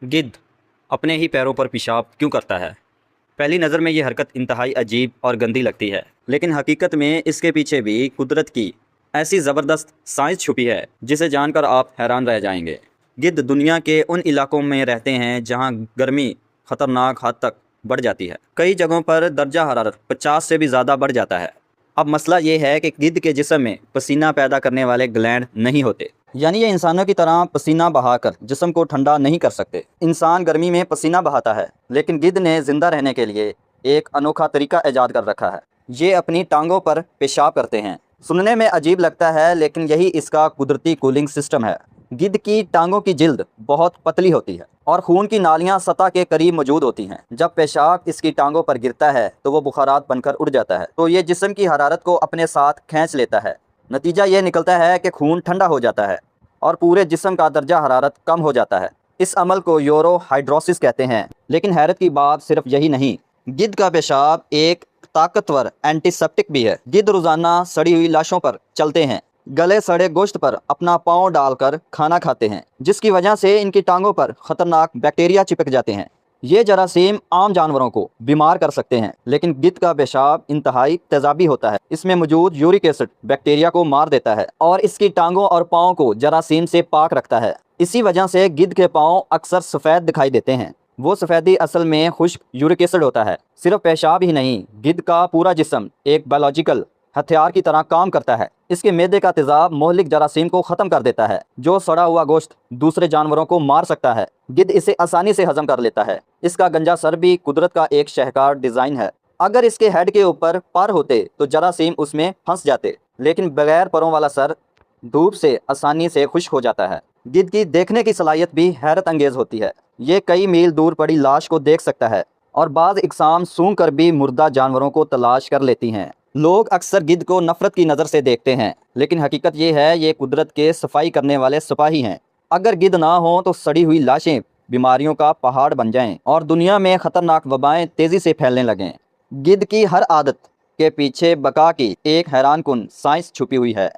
गिद्ध अपने ही पैरों पर पेशाब क्यों करता है? पहली नज़र में ये हरकत इंतहाई अजीब और गंदी लगती है, लेकिन हकीकत में इसके पीछे भी कुदरत की ऐसी ज़बरदस्त साइंस छुपी है जिसे जानकर आप हैरान रह जाएंगे। गिद्ध दुनिया के उन इलाकों में रहते हैं जहां गर्मी ख़तरनाक हद तक बढ़ जाती है। कई जगहों पर दर्जा हरारत 50 से भी ज़्यादा बढ़ जाता है। अब मसला ये है कि गिद्ध के जिस्म में पसीना पैदा करने वाले ग्लैंड नहीं होते, यानी ये इंसानों की तरह पसीना बहाकर जिस्म को ठंडा नहीं कर सकते। इंसान गर्मी में पसीना बहाता है, लेकिन गिद्ध ने ज़िंदा रहने के लिए एक अनोखा तरीका ईजाद कर रखा है। ये अपनी टांगों पर पेशाब करते हैं। सुनने में अजीब लगता है, लेकिन यही इसका कुदरती कूलिंग सिस्टम है। गिद्ध की टांगों की जिल्द बहुत पतली होती है और खून की नालियां सतह के करीब मौजूद होती हैं। जब पेशाब इसकी टांगों पर गिरता है तो वो बुखारात बनकर उड़ जाता है, तो ये जिस्म की हरारत को अपने साथ खींच लेता है। नतीजा ये निकलता है कि खून ठंडा हो जाता है और पूरे जिस्म का दर्जा हरारत कम हो जाता है। इस अमल को यूरो हाइड्रोसिस कहते हैं। लेकिन हैरत की बात सिर्फ यही नहीं, गिद्ध का पेशाब एक ताकतवर एंटीसेप्टिक भी है। गिद्ध रोजाना सड़ी हुई लाशों पर चलते हैं, गले सड़े गोश्त पर अपना पाँव डालकर खाना खाते हैं, जिसकी वजह से इनकी टांगों पर खतरनाक बैक्टीरिया चिपक जाते हैं। ये जरासीम आम जानवरों को बीमार कर सकते हैं, लेकिन गिद्ध का पेशाब इंतहाई तेजाबी होता है। इसमें मौजूद यूरिक एसिड बैक्टीरिया को मार देता है और इसकी टांगों और पाँव को जरासीम से पाक रखता है। इसी वजह से गिद्ध के पाँव अक्सर सफ़ेद दिखाई देते हैं। वो सफ़ेदी असल में खुश्क यूरिक एसिड होता है। सिर्फ पेशाब ही नहीं, गिद्ध का पूरा जिस्म एक बायोलॉजिकल हथियार की तरह काम करता है। इसके मैदे का तेजाब मोहलिक जरासीम को ख़त्म कर देता है, जो सड़ा हुआ गोश्त दूसरे जानवरों को मार सकता है। गिद्ध इसे आसानी से हजम कर लेता है। इसका गंजा सर भी कुदरत का एक शाहकार डिज़ाइन है। अगर इसके हेड के ऊपर पर होते तो जरासीम उसमें फंस जाते, लेकिन बगैर परों वाला सर धूप से आसानी से खुश्क हो जाता है। गिद्ध की देखने की सलाहियत भी हैरत अंगेज़ होती है। ये कई मील दूर पड़ी लाश को देख सकता है और बाज़ इकसाम सूंघ कर भी मुर्दा जानवरों को तलाश कर लेती हैं। लोग अक्सर गिद्ध को नफरत की नज़र से देखते हैं, लेकिन हकीकत ये है ये कुदरत के सफाई करने वाले सिपाही हैं। अगर गिद्ध ना हो तो सड़ी हुई लाशें बीमारियों का पहाड़ बन जाएं और दुनिया में ख़तरनाक वबाएं तेज़ी से फैलने लगें। गिद्ध की हर आदत के पीछे बका की एक हैरानकुन साइंस छुपी हुई है।